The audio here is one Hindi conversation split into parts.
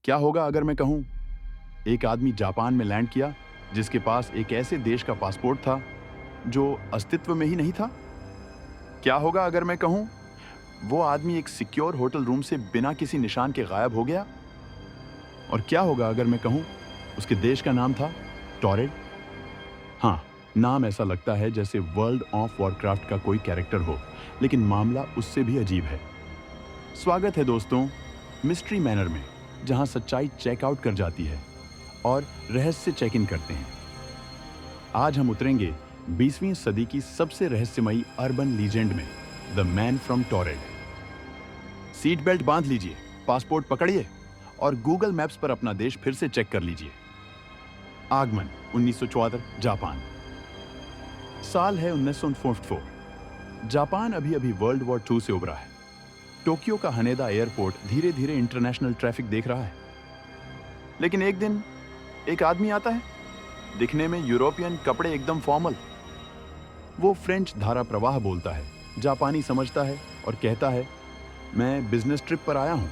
क्या होगा अगर मैं कहूं एक आदमी जापान में लैंड किया जिसके पास एक ऐसे देश का पासपोर्ट था जो अस्तित्व में ही नहीं था? क्या होगा अगर मैं कहूं वो आदमी एक सिक्योर होटल रूम से बिना किसी निशान के गायब हो गया? और क्या होगा अगर मैं कहूं उसके देश का नाम था टॉरेड? हाँ, नाम ऐसा लगता है जैसे वर्ल्ड ऑफ वॉरक्राफ्ट का कोई कैरेक्टर हो, लेकिन मामला उससे भी अजीब है। स्वागत है दोस्तों मिस्ट्री मैनर में, जहां सच्चाई चेकआउट कर जाती है और रहस्य चेक इन करते हैं। आज हम उतरेंगे 20वीं सदी की सबसे रहस्यमयी अर्बन लीजेंड में, the man from Taured. Seat belt बांध लीजिए, पासपोर्ट पकड़िए और गूगल मैप्स पर अपना देश फिर से चेक कर लीजिए। आगमन 1974, जापान। साल है 1944। जापान अभी अभी वर्ल्ड वॉर 2 से उभरा है। टोक्यो का हनेदा एयरपोर्ट धीरे धीरे इंटरनेशनल ट्रैफिक देख रहा है। लेकिन एक दिन एक आदमी आता है, दिखने में यूरोपियन, कपड़े एकदम फॉर्मल। वो फ्रेंच धारा प्रवाह बोलता है, जापानी समझता है और कहता है, मैं बिजनेस ट्रिप पर आया हूं।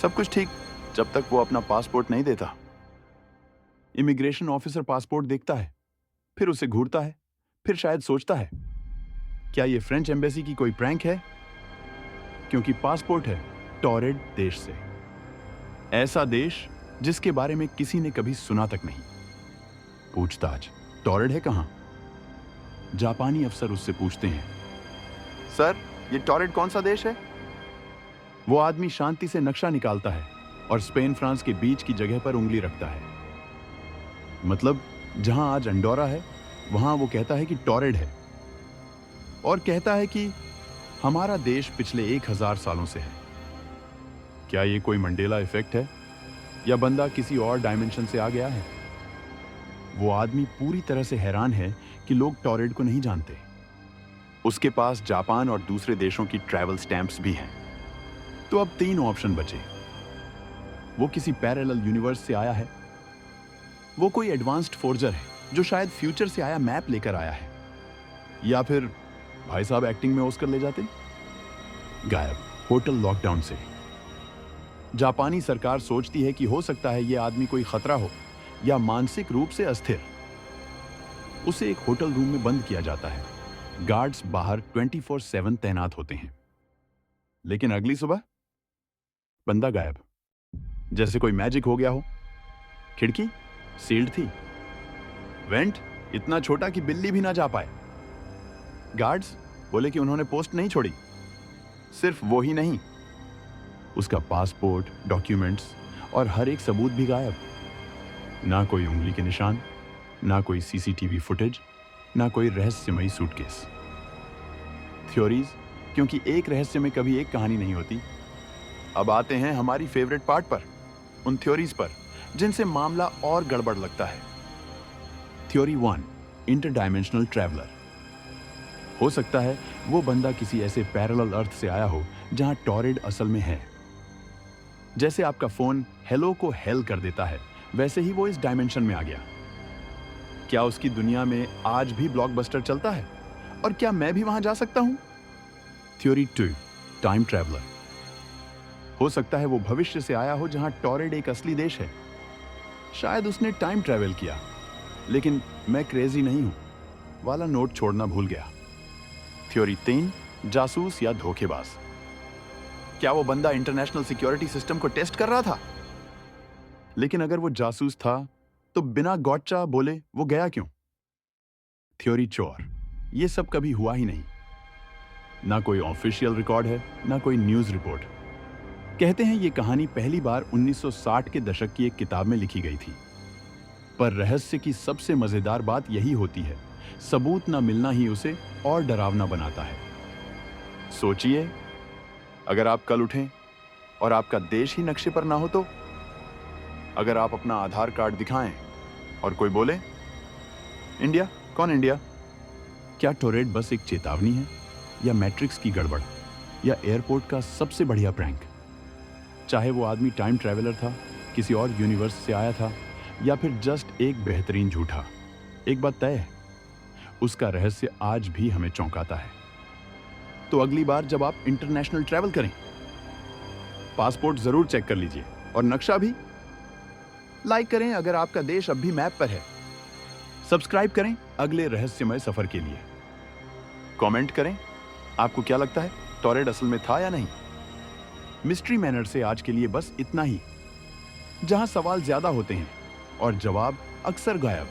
सब कुछ ठीक जब तक वो अपना पासपोर्ट नहीं देता। इमिग्रेशन ऑफिसर पासपोर्ट देखता है, फिर उसे घूरता है, फिर शायद सोचता है, क्या ये फ्रेंच एम्बेसी की कोई प्रैंक है? क्योंकि पासपोर्ट है टॉरेड देश से। ऐसा देश जिसके बारे में किसी ने कभी सुना तक नहीं। पूछताछ, टॉरेड है कहां? जापानी अफसर उससे पूछते हैं, सर ये टॉरेड कौन सा देश है? वो आदमी शांति से नक्शा निकालता है और स्पेन फ्रांस के बीच की जगह पर उंगली रखता है। मतलब जहां आज अंडोरा है वहां वो कहता है कि टॉरेड है, और कहता है कि हमारा देश पिछले 1000 सालों से है। क्या ये कोई मंडेला इफेक्ट है या बंदा किसी और डायमेंशन से आ गया है? वो आदमी पूरी तरह से हैरान है कि लोग टॉरेड को नहीं जानते। उसके पास जापान और दूसरे देशों की ट्रैवल स्टैंप्स भी हैं। तो अब 3 ऑप्शन बचे। वो किसी पैरेलल यूनिवर्स से आया है, वो कोई एडवांस्ड फोर्जर है जो शायद फ्यूचर से आया मैप लेकर आया है, या फिर भाई साहब एक्टिंग में ऑस्कर ले जाते। गायब, होटल लॉकडाउन से। जापानी सरकार सोचती है कि हो सकता है यह आदमी कोई खतरा हो या मानसिक रूप से अस्थिर। उसे एक होटल रूम में बंद किया जाता है। गार्ड्स बाहर 24/7 तैनात होते हैं। लेकिन अगली सुबह बंदा गायब, जैसे कोई मैजिक हो गया हो। खिड़की सील्ड थी, वेंट इतना छोटा कि बिल्ली भी ना जा पाए। गार्ड्स बोले कि उन्होंने पोस्ट नहीं छोड़ी। सिर्फ वो ही नहीं, उसका पासपोर्ट, डॉक्यूमेंट्स और हर एक सबूत भी गायब। ना कोई उंगली के निशान, ना कोई सीसीटीवी फुटेज, ना कोई रहस्यमयी सूटकेस। थ्योरीज, क्योंकि एक रहस्य में कभी एक कहानी नहीं होती। अब आते हैं हमारी फेवरेट पार्ट पर, उन थ्योरीज पर जिनसे मामला और गड़बड़ लगता है। Theory 1, interdimensional traveller. हो सकता है वो बंदा किसी ऐसे पैरेलल अर्थ से आया हो जहां टॉरेड असल में है। जैसे आपका फोन हेलो को हेल कर देता है, वैसे ही वो इस डायमेंशन में आ गया। क्या उसकी दुनिया में आज भी ब्लॉकबस्टर चलता है? और क्या मैं भी वहां जा सकता हूं? Theory 2, time traveller. हो सकता है वो भविष्य से आया हो जहां टॉरेड एक असली देश है। शायद उसने टाइम ट्रैवल किया, लेकिन मैं क्रेजी नहीं हूं वाला नोट छोड़ना भूल गया। थ्योरी 3, जासूस या धोखेबाज। क्या वो बंदा इंटरनेशनल सिक्योरिटी सिस्टम को टेस्ट कर रहा था? लेकिन अगर वो जासूस था तो बिना गॉटचा बोले वो गया क्यों? थ्योरी 4, ये सब कभी हुआ ही नहीं। ना कोई ऑफिशियल रिकॉर्ड है, ना कोई न्यूज रिपोर्ट। कहते हैं ये कहानी पहली बार 1960 के दशक की एक किताब में लिखी गई थी। पर रहस्य की सबसे मजेदार बात यही होती है, सबूत ना मिलना ही उसे और डरावना बनाता है। सोचिए, अगर आप कल उठें और आपका देश ही नक्शे पर ना हो तो? अगर आप अपना आधार कार्ड दिखाएं और कोई बोले, इंडिया? कौन इंडिया? क्या टॉरेड बस एक चेतावनी है, या मैट्रिक्स की गड़बड़, या एयरपोर्ट का सबसे बढ़िया प्रैंक? चाहे वो आदमी टाइम ट्रैवलर था, किसी और यूनिवर्स से आया था, या फिर जस्ट एक बेहतरीन झूठा, एक बात तय है, उसका रहस्य आज भी हमें चौंकाता है। तो अगली बार जब आप इंटरनेशनल ट्रैवल करें, पासपोर्ट जरूर चेक कर लीजिए, और नक्शा भी। लाइक करें अगर आपका देश अब भी मैप पर है। सब्सक्राइब करें अगले रहस्यमय सफर के लिए। कमेंट करें आपको क्या लगता है, टॉरेड असल में था या नहीं। मिस्ट्री मैनर से आज के लिए बस इतना ही, जहां सवाल ज्यादा होते हैं और जवाब अक्सर गायब।